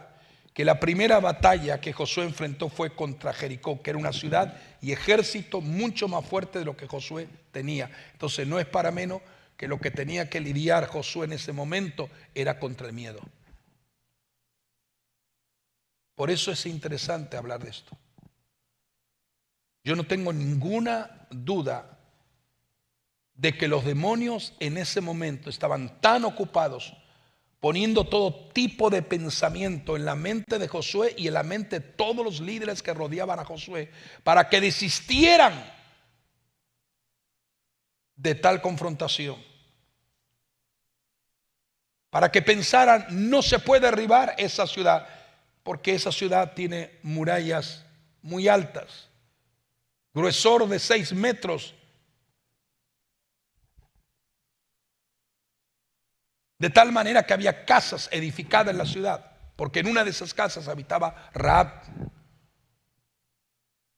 que la primera batalla que Josué enfrentó fue contra Jericó, que era una ciudad y ejército mucho más fuerte de lo que Josué tenía. Entonces no es para menos que lo que tenía que lidiar Josué en ese momento era contra el miedo. Por eso es interesante hablar de esto. Yo no tengo ninguna duda de que los demonios en ese momento estaban tan ocupados poniendo todo tipo de pensamiento en la mente de Josué y en la mente de todos los líderes que rodeaban a Josué, para que desistieran de tal confrontación, para que pensaran: no se puede derribar esa ciudad, porque esa ciudad tiene murallas muy altas, gruesor de 6 metros, de tal manera que había casas edificadas en la ciudad, porque en una de esas casas habitaba Rahab.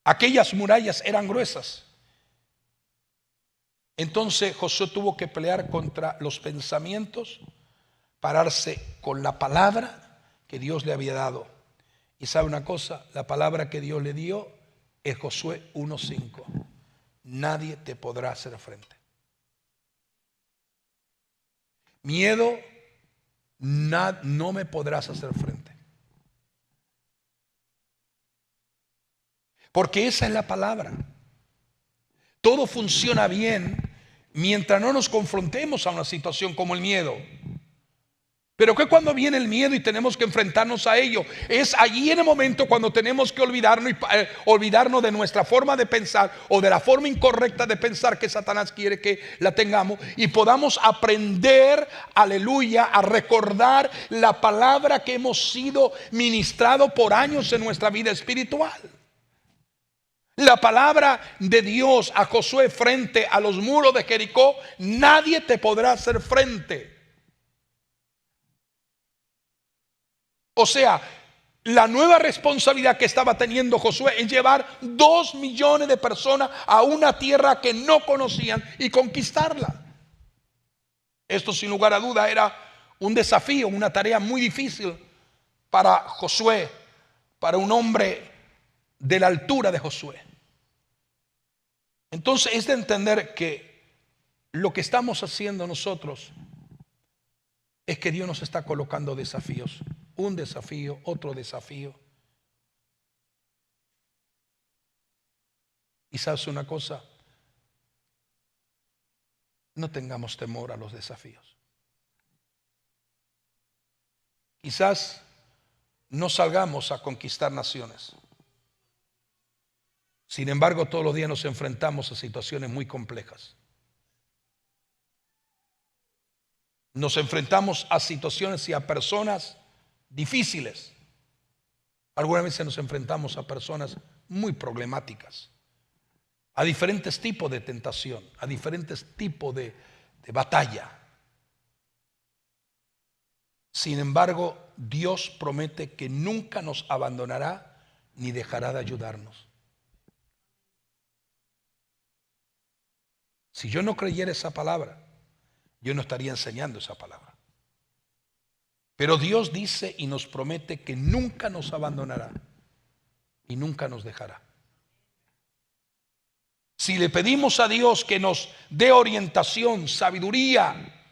Aquellas murallas eran gruesas. Entonces Josué tuvo que pelear contra los pensamientos, pararse con la palabra que Dios le había dado. Y sabe una cosa, la palabra que Dios le dio es Josué 1:5. Nadie te podrá hacer frente. Miedo, no me podrás hacer frente. Porque esa es la palabra. Todo funciona bien mientras no nos confrontemos a una situación como el miedo. Pero que cuando viene el miedo y tenemos que enfrentarnos a ello, es allí en el momento cuando tenemos que olvidarnos de nuestra forma de pensar o de la forma incorrecta de pensar que Satanás quiere que la tengamos, y podamos aprender, aleluya, a recordar la palabra que hemos sido ministrado por años en nuestra vida espiritual. La palabra de Dios a Josué frente a los muros de Jericó: nadie te podrá hacer frente. O sea, la nueva responsabilidad que estaba teniendo Josué es llevar 2 millones de personas a una tierra que no conocían y conquistarla. Esto sin lugar a duda era un desafío, una tarea muy difícil para Josué, para un hombre de la altura de Josué. Entonces es de entender que lo que estamos haciendo nosotros es que Dios nos está colocando desafíos. Un desafío, otro desafío. Y sabes una cosa, no tengamos temor a los desafíos. Quizás no salgamos a conquistar naciones. Sin embargo, todos los días nos enfrentamos a situaciones muy complejas. Nos enfrentamos a situaciones y a personas difíciles. Algunas veces nos enfrentamos a personas muy problemáticas, a diferentes tipos de tentación, a diferentes tipos de batalla. Sin embargo, Dios promete que nunca nos abandonará ni dejará de ayudarnos. Si yo no creyera esa palabra, yo no estaría enseñando esa palabra. Pero Dios dice y nos promete que nunca nos abandonará y nunca nos dejará. Si le pedimos a Dios que nos dé orientación, sabiduría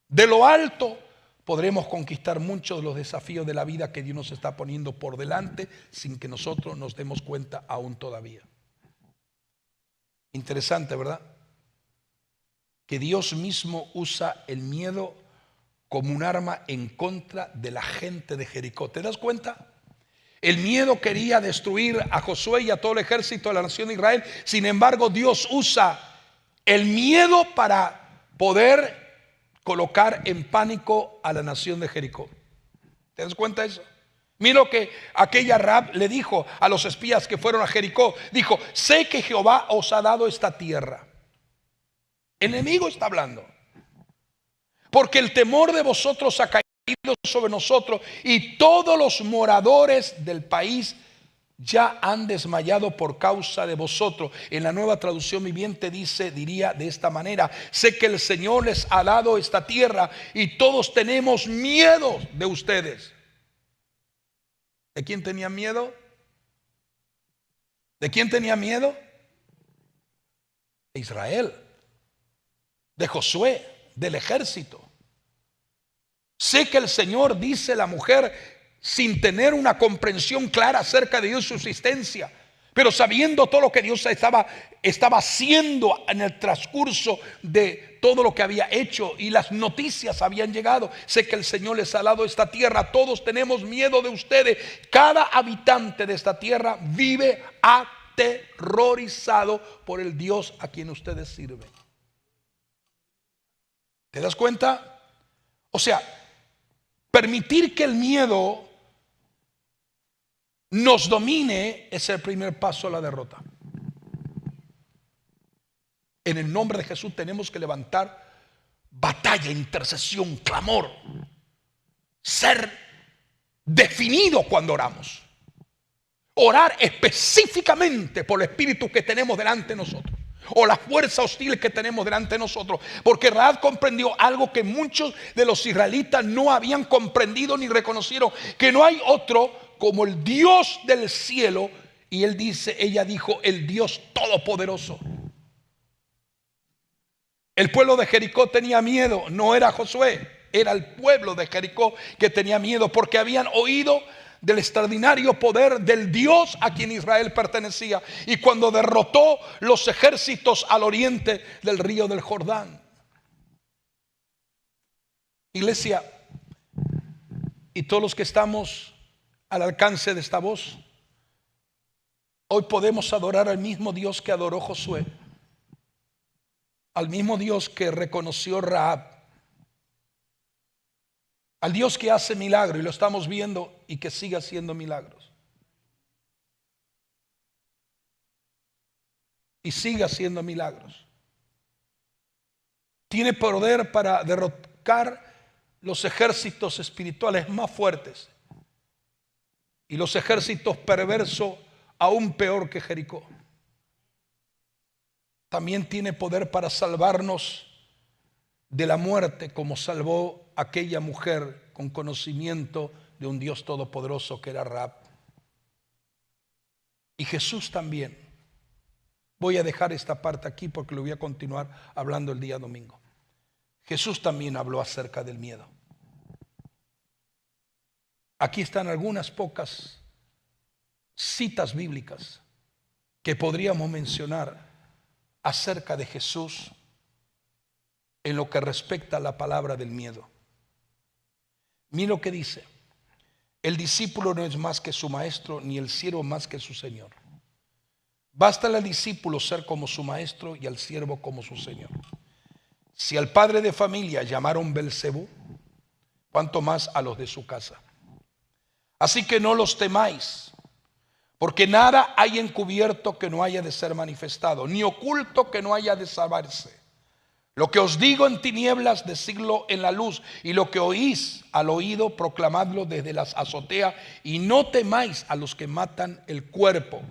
de lo alto, podremos conquistar muchos de los desafíos de la vida que Dios nos está poniendo por delante sin que nosotros nos demos cuenta aún todavía. Interesante, ¿verdad? Que Dios mismo usa el miedo como un arma en contra de la gente de Jericó. ¿Te das cuenta? El miedo quería destruir a Josué y a todo el ejército de la nación de Israel. Sin embargo, Dios usa el miedo para poder colocar en pánico a la nación de Jericó. ¿Te das cuenta de eso? Mira lo que aquella Rahab le dijo a los espías que fueron a Jericó. Dijo: sé que Jehová os ha dado esta tierra. El enemigo está hablando. Porque el temor de vosotros ha caído sobre nosotros y todos los moradores del país ya han desmayado por causa de vosotros. En la Nueva Traducción Viviente diría de esta manera: sé que el Señor les ha dado esta tierra y todos tenemos miedo de ustedes. ¿De quién tenía miedo? ¿De quién tenía miedo? De Israel, de Josué, del ejército. Sé que el Señor, dice la mujer, sin tener una comprensión clara acerca de Dios y su existencia, pero sabiendo todo lo que Dios estaba haciendo en el transcurso de todo lo que había hecho, y las noticias habían llegado. Sé que el Señor les ha dado esta tierra. Todos tenemos miedo de ustedes. Cada habitante de esta tierra vive aterrorizado por el Dios a quien ustedes sirven. ¿Te das cuenta? O sea, permitir que el miedo nos domine es el primer paso a la derrota. En el nombre de Jesús tenemos que levantar batalla, intercesión, clamor, ser definido cuando oramos, orar específicamente por el espíritu que tenemos delante de nosotros, o la fuerza hostil que tenemos delante de nosotros. Porque Rahab comprendió algo que muchos de los israelitas no habían comprendido ni reconocieron: que no hay otro como el Dios del cielo. Y ella dijo: el Dios todopoderoso. El pueblo de Jericó tenía miedo. No era Josué, era el pueblo de Jericó que tenía miedo, porque habían oído del extraordinario poder del Dios a quien Israel pertenecía, y cuando derrotó los ejércitos al oriente del río del Jordán. Iglesia, y todos los que estamos al alcance de esta voz, hoy podemos adorar al mismo Dios que adoró Josué, al mismo Dios que reconoció Rahab, al Dios que hace milagros, y lo estamos viendo, y que sigue haciendo milagros. Y sigue haciendo milagros. Tiene poder para derrocar los ejércitos espirituales más fuertes y los ejércitos perversos aún peor que Jericó. También tiene poder para salvarnos de la muerte, como salvó aquella mujer con conocimiento de un Dios todopoderoso que era Rahab. Y Jesús también. Voy a dejar esta parte aquí porque lo voy a continuar hablando el día domingo. Jesús también habló acerca del miedo. Aquí están algunas pocas citas bíblicas que podríamos mencionar acerca de Jesús en lo que respecta a la palabra del miedo. Mira lo que dice: el discípulo no es más que su maestro, ni el siervo más que su señor. Basta al discípulo ser como su maestro y al siervo como su señor. Si al padre de familia llamaron Belcebú, cuánto más a los de su casa. Así que no los temáis, porque nada hay encubierto que no haya de ser manifestado, ni oculto que no haya de saberse. Lo que os digo en tinieblas, decidlo en la luz, y lo que oís al oído, proclamadlo desde las azoteas, y no temáis a los que matan el cuerpo,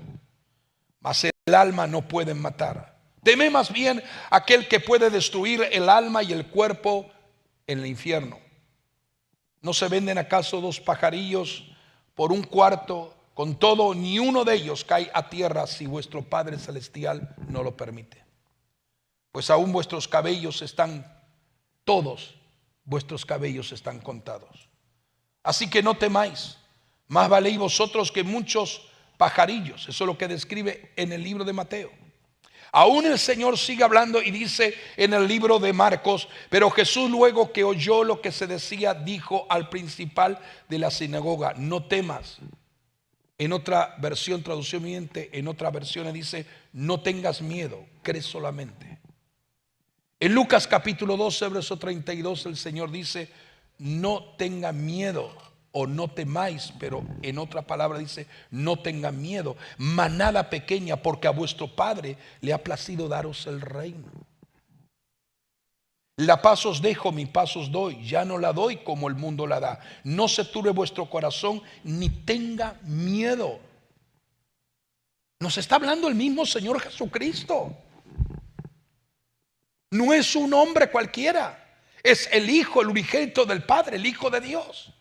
mas el alma no pueden matar. Teme más bien aquel que puede destruir el alma y el cuerpo en el infierno. ¿No se venden acaso 2 pajarillos por un cuarto? Con todo, ni uno de ellos cae a tierra si vuestro Padre Celestial no lo permite. Pues aún vuestros cabellos están, todos vuestros cabellos están contados. Así que no temáis, más valéis vosotros que muchos pajarillos. Eso es lo que describe en el libro de Mateo. Aún el Señor sigue hablando y dice en el libro de Marcos: pero Jesús, luego que oyó lo que se decía, dijo al principal de la sinagoga: no temas. En otra versión, traducción viviente, en otras versiones dice: no tengas miedo, cree solamente. En Lucas capítulo 12, verso 32, el Señor dice: no tenga miedo o no temáis, pero en otra palabra dice: no tengan miedo, manada pequeña, porque a vuestro Padre le ha placido daros el reino. La paz os dejo, mi paz os doy, ya no la doy como el mundo la da. No se turbe vuestro corazón, ni tenga miedo. Nos está hablando el mismo Señor Jesucristo. No es un hombre cualquiera, es el Hijo, el unigénito del Padre, el Hijo de Dios.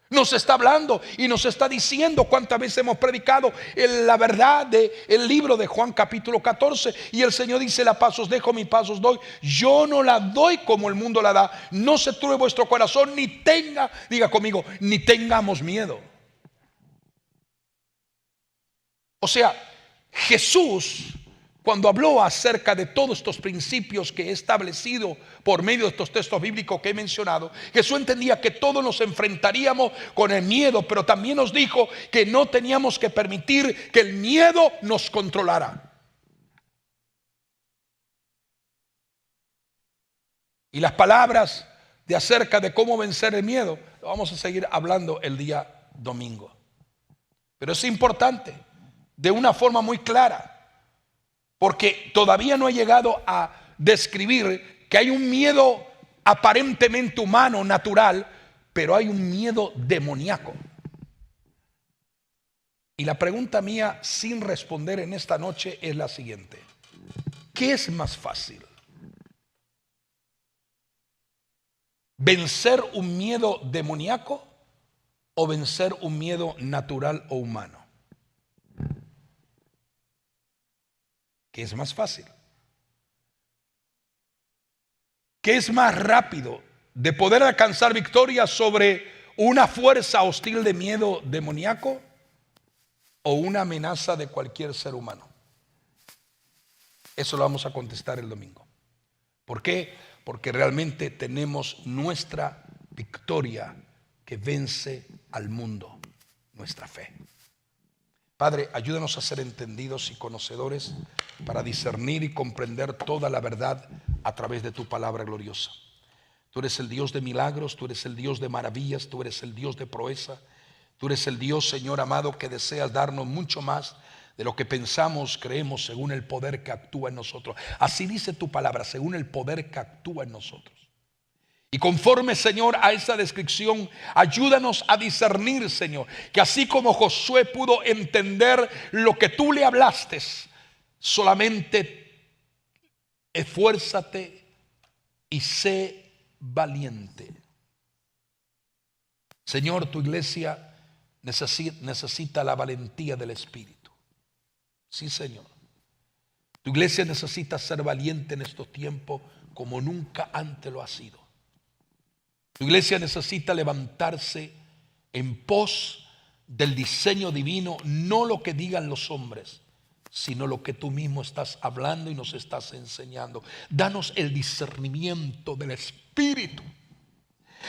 Nos está hablando y nos está diciendo. Cuántas veces hemos predicado la verdad del libro de Juan capítulo 14, y el Señor dice: la paz os dejo, mi paz os doy, yo no la doy como el mundo la da. No se turbe vuestro corazón, ni tenga, diga conmigo, ni tengamos miedo. O sea, Jesús, cuando habló acerca de todos estos principios que he establecido por medio de estos textos bíblicos que he mencionado, Jesús entendía que todos nos enfrentaríamos con el miedo, pero también nos dijo que no teníamos que permitir que el miedo nos controlara. Y las palabras de acerca de cómo vencer el miedo lo vamos a seguir hablando el día domingo. Pero es importante, de una forma muy clara, porque todavía no he llegado a describir que hay un miedo aparentemente humano, natural, pero hay un miedo demoníaco. Y la pregunta mía, sin responder en esta noche, es la siguiente: ¿qué es más fácil? ¿Vencer un miedo demoníaco o vencer un miedo natural o humano? ¿Qué es más fácil? ¿Qué es más rápido de poder alcanzar victoria sobre una fuerza hostil de miedo demoníaco o una amenaza de cualquier ser humano? Eso lo vamos a contestar el domingo. ¿Por qué? Porque realmente tenemos nuestra victoria que vence al mundo, nuestra fe. Padre, ayúdanos a ser entendidos y conocedores para discernir y comprender toda la verdad a través de tu palabra gloriosa. Tú eres el Dios de milagros, tú eres el Dios de maravillas, tú eres el Dios de proeza. Tú eres el Dios, Señor amado, que deseas darnos mucho más de lo que pensamos, creemos, según el poder que actúa en nosotros. Así dice tu palabra: según el poder que actúa en nosotros. Y conforme, Señor, a esa descripción, ayúdanos a discernir, Señor, que así como Josué pudo entender lo que tú le hablaste, solamente esfuérzate y sé valiente. Señor, tu iglesia necesita la valentía del Espíritu. Sí, Señor. Tu iglesia necesita ser valiente en estos tiempos como nunca antes lo ha sido. Tu iglesia necesita levantarse en pos del diseño divino, no lo que digan los hombres, sino lo que tú mismo estás hablando y nos estás enseñando. Danos el discernimiento del Espíritu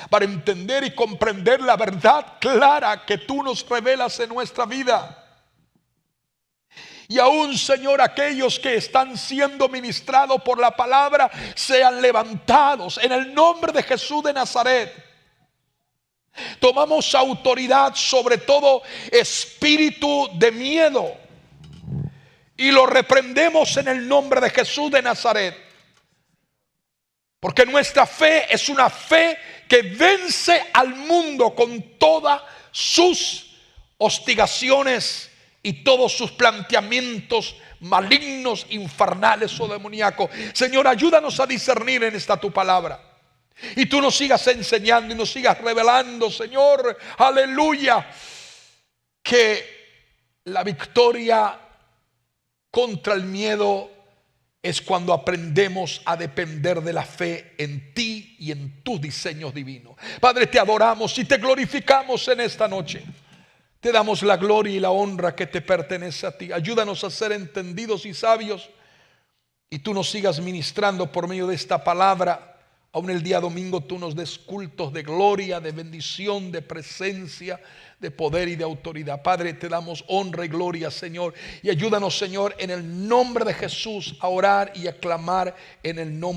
para entender y comprender la verdad clara que tú nos revelas en nuestra vida. Y aún, Señor, aquellos que están siendo ministrados por la palabra sean levantados en el nombre de Jesús de Nazaret. Tomamos autoridad sobre todo espíritu de miedo y lo reprendemos en el nombre de Jesús de Nazaret. Porque nuestra fe es una fe que vence al mundo con todas sus hostigaciones y todos sus planteamientos malignos, infernales o demoníacos. Señor, ayúdanos a discernir en esta tu palabra. Y tú nos sigas enseñando y nos sigas revelando, Señor, aleluya, que la victoria contra el miedo es cuando aprendemos a depender de la fe en ti y en tus diseños divinos. Padre, te adoramos y te glorificamos en esta noche. Te damos la gloria y la honra que te pertenece a ti. Ayúdanos a ser entendidos y sabios, y tú nos sigas ministrando por medio de esta palabra. Aún el día domingo tú nos des cultos de gloria, de bendición, de presencia, de poder y de autoridad. Padre, te damos honra y gloria, Señor, y ayúdanos, Señor, en el nombre de Jesús a orar y a clamar en el nombre